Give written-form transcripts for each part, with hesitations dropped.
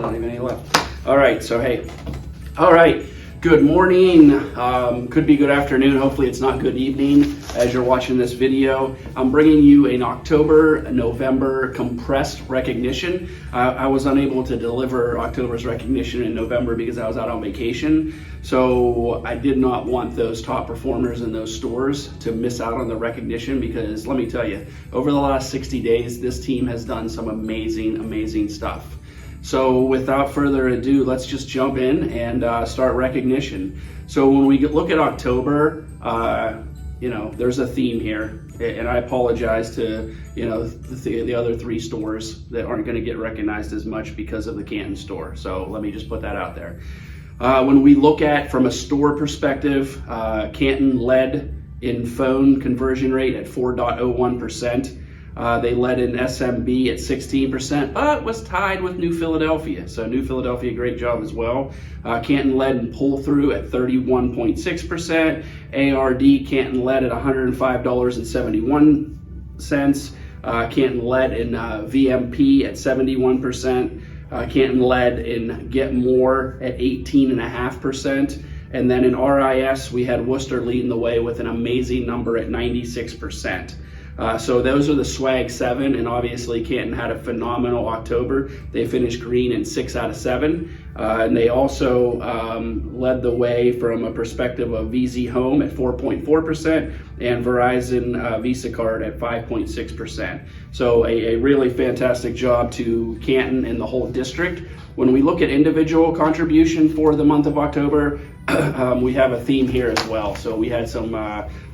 don't even have any left. All right, so hey. All right, good morning. Could be good afternoon. Hopefully it's not good evening as you're watching this video. I'm bringing you an October, November compressed recognition. I was unable to deliver October's recognition in November because I was out on vacation. So I did not want those top performers in those stores to miss out on the recognition, because let me tell you, over the last 60 days, this team has done some amazing stuff. So without further ado, let's just jump in and start recognition. So when we look at October, there's a theme here, and I apologize to the other three stores that aren't going to get recognized as much because of the Canton store. So let me just put that out there. When we look at from a store perspective, Canton led in phone conversion rate at 4.01%. They led in SMB at 16%, but was tied with New Philadelphia. So New Philadelphia, great job as well. Canton led in pull-through at 31.6%. ARD, Canton led at $105.71. Canton led in VMP at 71%. Canton led in Get More at 18.5%. And then in RIS, we had Worcester leading the way with an amazing number at 96%. So those are the swag 7, and obviously Canton had a phenomenal October. They finished green in 6 out of 7. And they also led the way from a perspective of VZ Home at 4.4% and Verizon Visa Card at 5.6%. So a really fantastic job to Canton and the whole district. When we look at individual contribution for the month of October, we have a theme here as well. So we had some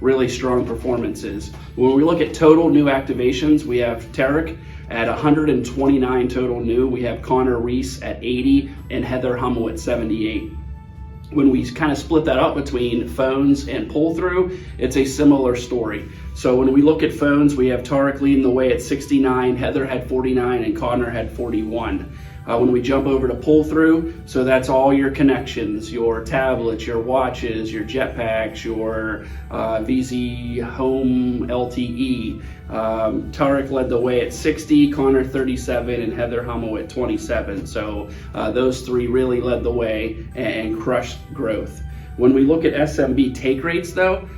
really strong performances. When we look at total new activations, we have Tarek at 129 total new. We have Connor Reese at 80 and Heather Hummel at 78. When we kind of split that up between phones and pull-through, it's a similar story. So when we look at phones, we have Tarek leading the way at 69, Heather had 49, and Connor had 41. When we jump over to pull-through, so that's all your connections, your tablets, your watches, your jetpacks, your VZ Home LTE. Tarek led the way at 60, Connor 37, and Heather Hummel at 27. So those three really led the way and crushed growth. When we look at SMB take rates though,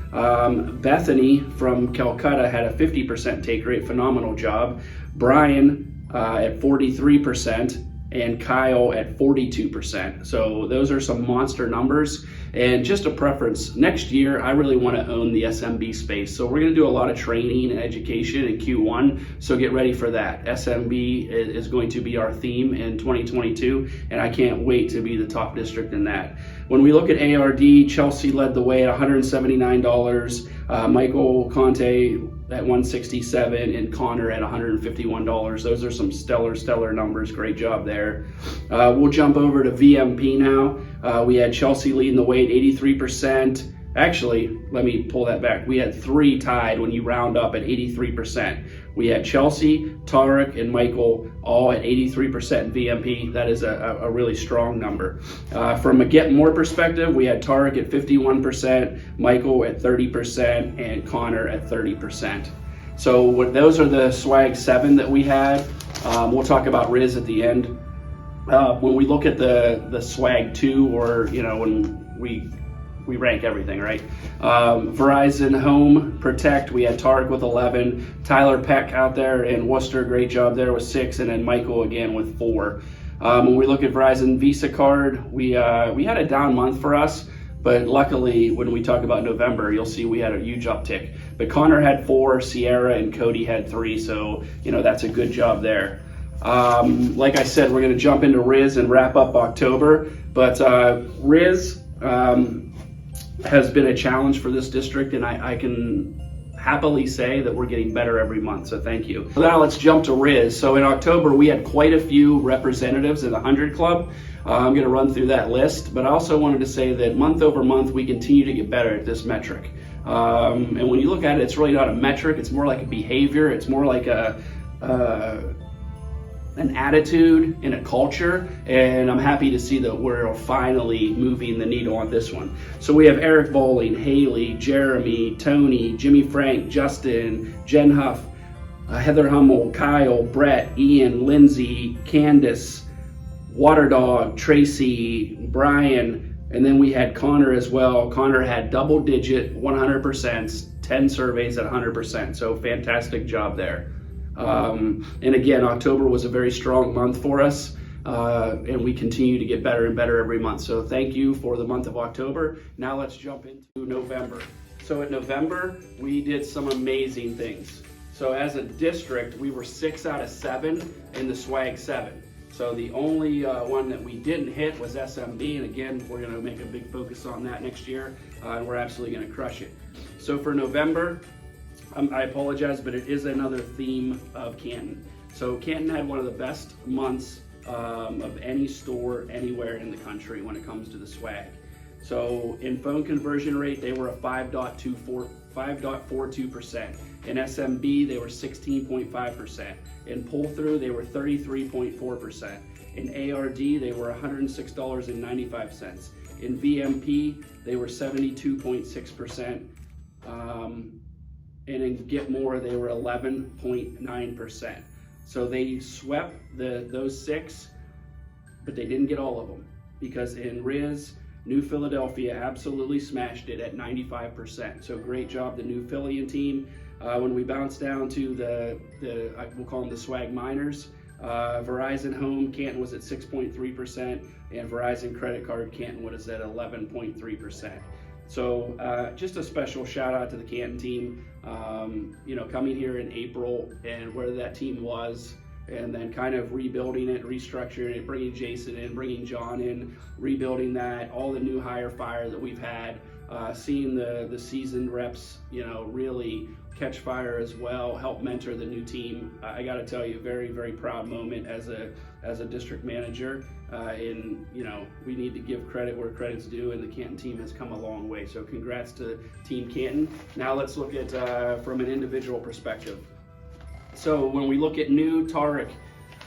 Bethany from Calcutta had a 50% take rate, phenomenal job. Brian at 43%. And Kyle at 42%. So those are some monster numbers. And just a preference, next year I really want to own the SMB space. So we're going to do a lot of training and education in Q1. So get ready for that. SMB is going to be our theme in 2022, and I can't wait to be the top district in that. When we look at ARD, Chelsea led the way at $179. Michael Conte at $167 and Connor at $151. Those are some stellar numbers. Great job there. We'll jump over to VMP now. We had Chelsea leading the way at 83%. Actually, let me pull that back. We had 3 tied when you round up at 83%. We had Chelsea, Tarek, and Michael all at 83% VMP. That is a really strong number. From a Get More perspective, we had Tarek at 51%, Michael at 30%, and Connor at 30%. So those are the swag 7 that we had. We'll talk about Riz at the end. When we look at the swag 2, or when we rank everything, right? Verizon Home Protect, we had Tarek with 11, Tyler Peck out there in Worcester, great job there with 6, and then Michael again with 4. When we look at Verizon Visa Card, we had a down month for us, but luckily when we talk about November, you'll see we had a huge uptick. But Connor had 4, Sierra and Cody had 3, so that's a good job there. Like I said, we're going to jump into Riz and wrap up October, but Riz has been a challenge for this district, and I can happily say that we're getting better every month, so thank you. Now let's jump to Riz. So in October, we had quite a few representatives in the 100 Club. I'm going to run through that list, but I also wanted to say that month over month, we continue to get better at this metric. And when you look at it, it's really not a metric, it's more like a behavior, it's more like an attitude and a culture, and I'm happy to see that we're finally moving the needle on this one. So we have Eric Bowling, Haley, Jeremy, Tony, Jimmy Frank, Justin, Jen Huff, Heather Hummel, Kyle, Brett, Ian, Lindsay, Candace, Water Dog, Tracy, Brian, and then we had Connor as well. Connor had double digit 100%, 10 surveys at 100%. So fantastic job there. And again, October was a very strong month for us. And we continue to get better and better every month. So thank you for the month of October. Now let's jump into November. So in November, we did some amazing things. So as a district, we were 6 out of 7 in the swag 7. So the only one that we didn't hit was SMB, and again, we're going to make a big focus on that next year, and we're absolutely going to crush it. So for November, I apologize, but it is another theme of Canton. So Canton had one of the best months of any store anywhere in the country when it comes to the swag. So in phone conversion rate, they were a 5.42%. In SMB, they were 16.5%. In pull-through, they were 33.4%. In ARD, they were $106.95. In VMP, they were 72.6%. And in Get More, they were 11.9%. So they swept those 6, but they didn't get all of them, because in Riz, New Philadelphia absolutely smashed it at 95%. So great job, the New Phillian team. When we bounced down to we'll call them the swag minors, Verizon Home, Canton was at 6.3%, and Verizon Credit Card, Canton was at 11.3%. So just a special shout out to the Canton team, coming here in April and where that team was, and then kind of rebuilding it, restructuring it, bringing Jason in, bringing John in, rebuilding that, all the new hire fire that we've had, seeing the seasoned reps, really catch fire as well, help mentor the new team. I got to tell you, very, very proud moment as a district manager. And we need to give credit where credit's due, and the Canton team has come a long way. So congrats to Team Canton. Now let's look at from an individual perspective. So when we look at new, Tarek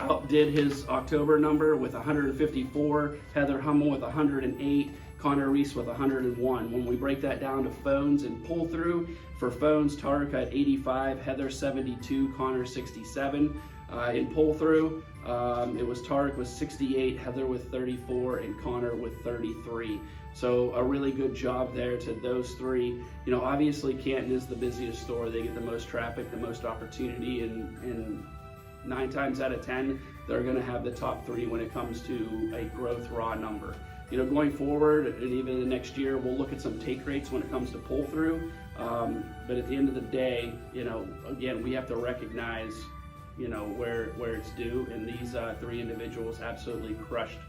outdid his October number with 154, Heather Hummel with 108, Connor Reese with 101. When we break that down to phones and pull through, for phones, Tarek had 85, Heather 72, Connor 67. In pull through, it was Tarek with 68, Heather with 34, and Connor with 33. So a really good job there to those three. Obviously Canton is the busiest store. They get the most traffic, the most opportunity, and 9 times out of 10, they're going to have the top 3 when it comes to a growth raw number. Going forward, and even the next year, we'll look at some take rates when it comes to pull through. But at the end of the day, again, we have to recognize, where it's due. And these 3 individuals absolutely crushed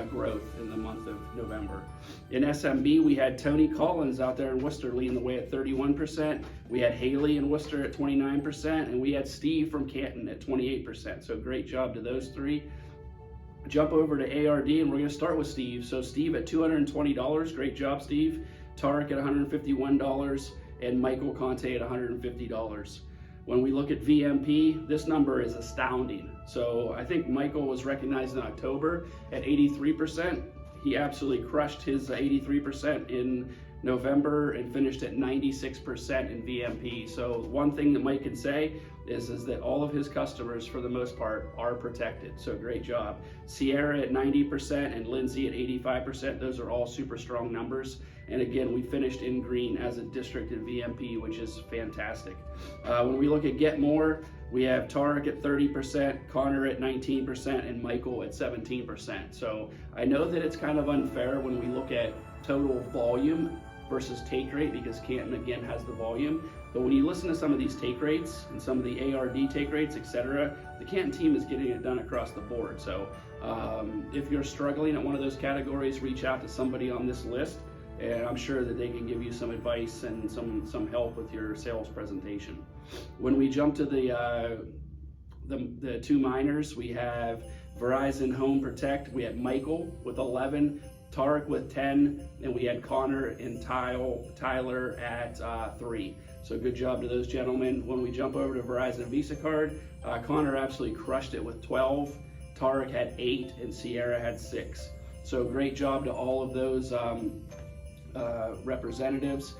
growth in the month of November. In SMB, we had Tony Collins out there in Worcester leading the way at 31%. We had Haley in Worcester at 29%, and we had Steve from Canton at 28%. So great job to those 3. Jump over to ARD, and we're going to start with Steve. So Steve at $220, great job, Steve. Tarek at $151, and Michael Conte at $150. When we look at VMP, this number is astounding. So I think Michael was recognized in October at 83%. He absolutely crushed his 83% in November and finished at 96% in VMP. So one thing that Mike can say is that all of his customers, for the most part, are protected. So great job. Sierra at 90% and Lindsay at 85%. Those are all super strong numbers. And again, we finished in green as a district in VMP, which is fantastic. When we look at Get More, we have Tarek at 30%, Connor at 19%, and Michael at 17%. So I know that it's kind of unfair when we look at total volume versus take rate, because Canton again has the volume. But when you listen to some of these take rates and some of the ARD take rates, etc., the Canton team is getting it done across the board. So if you're struggling at one of those categories, reach out to somebody on this list, and I'm sure that they can give you some advice and some help with your sales presentation. When we jump to the 2 minors, we have Verizon Home Protect. We had Michael with 11, Tarek with 10, and we had Connor and Tyler at 3. So good job to those gentlemen. When we jump over to Verizon Visa Card, Connor absolutely crushed it with 12, Tarek had 8, and Sierra had 6. So great job to all of those representatives.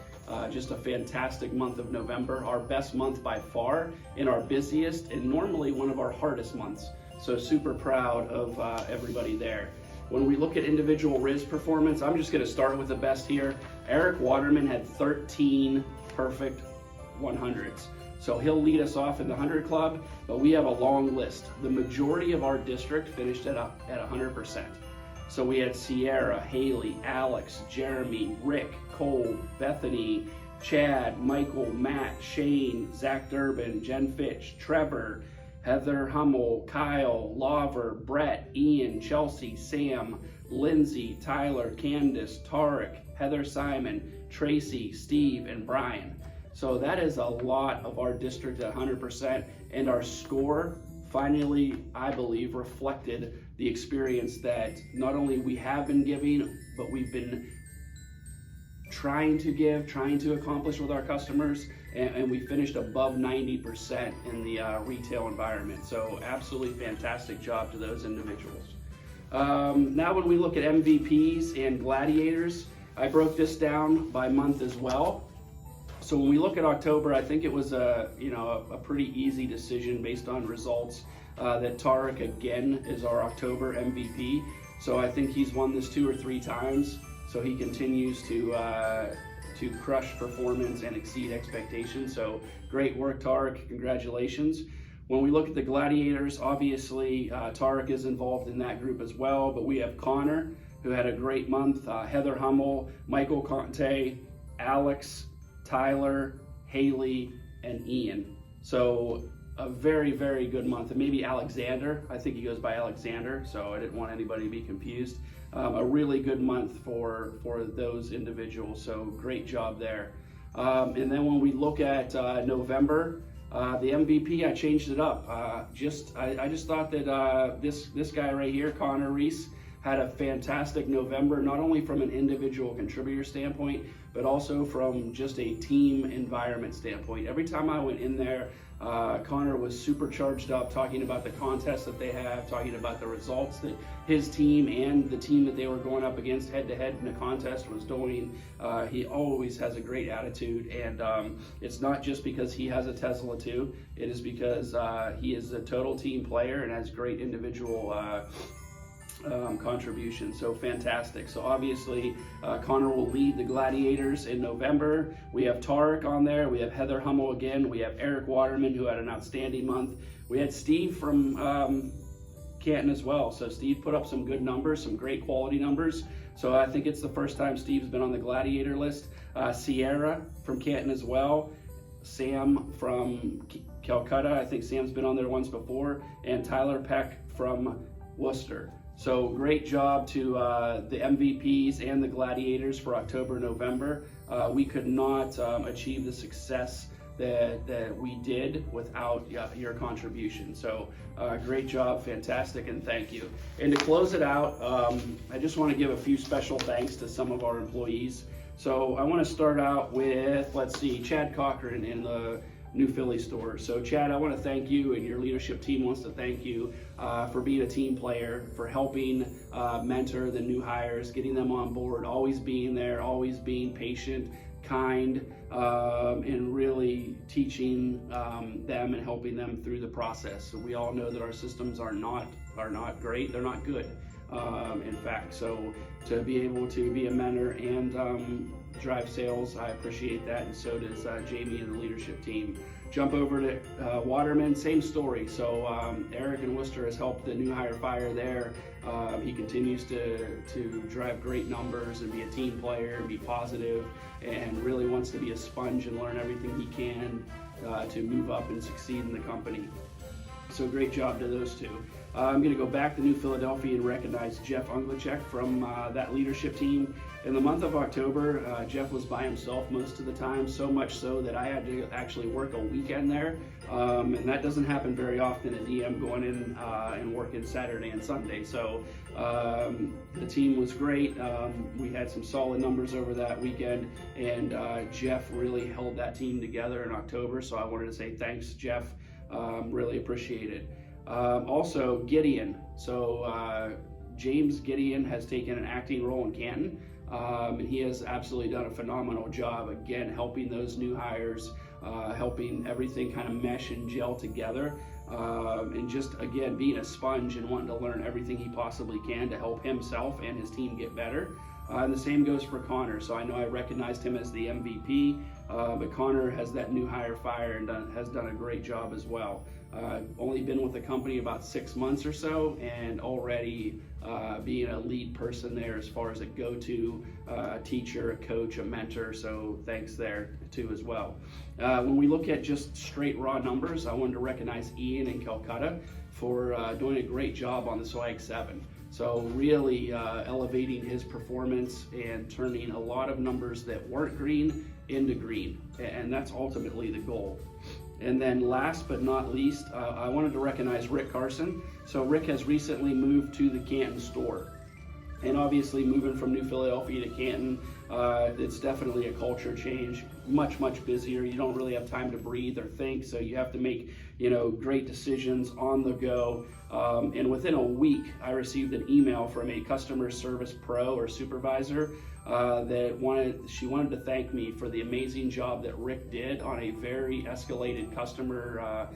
Just a fantastic month of November, our best month by far, and our busiest, and normally one of our hardest months. So super proud of everybody there. When we look at individual Riz performance, I'm just going to start with the best here. Eric Waterman had 13 perfect 100s. So he'll lead us off in the 100 club, but we have a long list. The majority of our district finished at 100%. So we had Sierra, Haley, Alex, Jeremy, Rick, Cole, Bethany, Chad, Michael, Matt, Shane, Zach Durbin, Jen Fitch, Trevor, Heather Hummel, Kyle, Lauver, Brett, Ian, Chelsea, Sam, Lindsay, Tyler, Candace, Tarek, Heather Simon, Tracy, Steve, and Brian. So that is a lot of our district at 100%, and our score finally, I believe, reflected the experience that not only we have been giving, but we've been trying to give, trying to accomplish with our customers, and we finished above 90% in the retail environment. So absolutely fantastic job to those individuals. Now when we look at MVPs and gladiators, I broke this down by month as well. So when we look at October, I think it was a pretty easy decision based on results that Tarek again is our October MVP. So I think he's won this 2 or 3 times. So he continues to crush performance and exceed expectations. So great work, Tarek. Congratulations. When we look at the gladiators, obviously Tarek is involved in that group as well. But we have Connor, who had a great month. Heather Hummel, Michael Conte, Alex, Tyler, Haley, and Ian. So a very, very good month. And maybe Alexander, I think he goes by Alexander, so I didn't want anybody to be confused. A really good month for those individuals, so great job there. And then when we look at November, the MVP, I changed it up. I just thought that this guy right here, Connor Reese, had a fantastic November, not only from an individual contributor standpoint, but also from just a team environment standpoint. Every time I went in there, Connor was super charged up, talking about the contest that they have, talking about the results that his team and the team that they were going up against head-to-head in the contest was doing. He always has a great attitude, and it's not just because he has a Tesla too. It is because he is a total team player and has great individual contribution. So fantastic. So obviously Connor will lead the gladiators in November. We have Tarek on there. We have Heather Hummel again. We have Eric Waterman, who had an outstanding month. We had Steve from Canton as well. So Steve put up some good numbers, some great quality numbers. So I think it's the first time Steve's been on the gladiator list. Sierra from Canton as well. Sam from Calcutta. I think Sam's been on there once before. And Tyler Peck from Worcester. So great job to the MVPs and the gladiators for October, November. We could not achieve the success that we did without your contribution. So great job, fantastic, and thank you. And to close it out, I just want to give a few special thanks to some of our employees. So I want to start out with, let's see, Chad Cochran in the New Philly store. So Chad, I want to thank you, and your leadership team wants to thank you for being a team player, for helping mentor the new hires, getting them on board, always being there, always being patient, kind, and really teaching them and helping them through the process. So we all know that our systems are not great, they're not good. In fact, so to be able to be a mentor and drive sales, I appreciate that, and so does Jamie and the leadership team. Jump over to Waterman, same story. So Eric in Worcester has helped the new hire fire there. He continues to drive great numbers and be a team player and be positive, and really wants to be a sponge and learn everything he can to move up and succeed in the company. So great job to those two. I'm going to go back to New Philadelphia and recognize Jeff Unglicek from that leadership team. In the month of October, Jeff was by himself most of the time, so much so that I had to actually work a weekend there. And that doesn't happen very often, a DM going in and working Saturday and Sunday. So the team was great. We had some solid numbers over that weekend, and Jeff really held that team together in October. So I wanted to say thanks, Jeff. Really appreciate it. Also, Gideon. So James Gideon has taken an acting role in Canton, and he has absolutely done a phenomenal job, again, helping those new hires, helping everything kind of mesh and gel together. and just, again, being a sponge and wanting to learn everything he possibly can to help himself and his team get better. And the same goes for Connor. So I know I recognized him as the MVP, but Connor has that new hire fire and has done a great job as well. Only been with the company about 6 months or so, and already being a lead person there as far as a go-to teacher, a coach, a mentor. So thanks there too as well. When we look at just straight raw numbers, I wanted to recognize Ian in Calcutta for doing a great job on the Swag 7. So really elevating his performance and turning a lot of numbers that weren't green into green. And that's ultimately the goal. And then last but not least, I wanted to recognize Rick Carson. So Rick has recently moved to the Canton store. And obviously moving from New Philadelphia to Canton, it's definitely a culture change, much busier. You don't really have time to breathe or think, so you have to make, great decisions on the go. And within a week, I received an email from a customer service pro or supervisor that she wanted to thank me for the amazing job that Rick did on a very escalated customer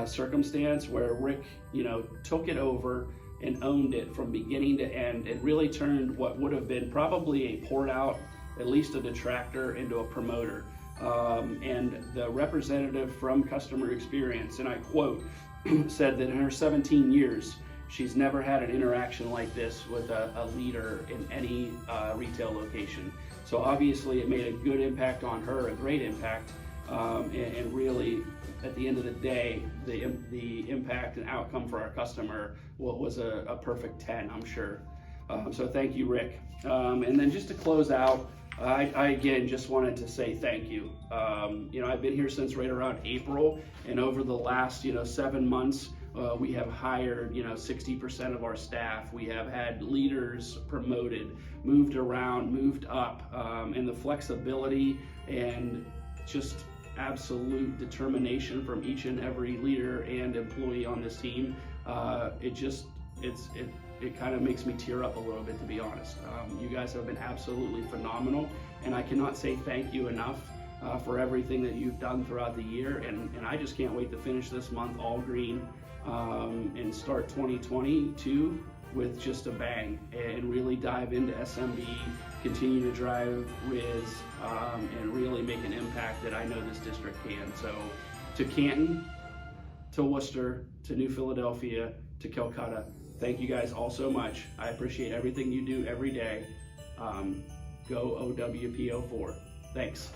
circumstance where Rick, took it over and owned it from beginning to end and really turned what would have been probably a poured out, at least a detractor, into a promoter. And the representative from customer experience, and I quote, said that in her 17 years, she's never had an interaction like this with a leader in any retail location. So obviously it made a good impact on her, a great impact, and really, at the end of the day, the impact and outcome for our customer was a perfect 10, I'm sure. So thank you, Rick. And then just to close out, I again just wanted to say thank you. I've been here since right around April, and over the last 7 months, we have hired 60% of our staff. We have had leaders promoted, moved around, moved up, and the flexibility and just absolute determination from each and every leader and employee on this team. It kind of makes me tear up a little bit, to be honest. You guys have been absolutely phenomenal, and I cannot say thank you enough for everything that you've done throughout the year. And I just can't wait to finish this month all green and start 2022 with just a bang and really dive into SMB, continue to drive Riz, and really make an impact that I know this district can. So to Canton, to Worcester, to New Philadelphia, to Calcutta, thank you guys all so much. I appreciate everything you do every day. Go Owp04. Thanks.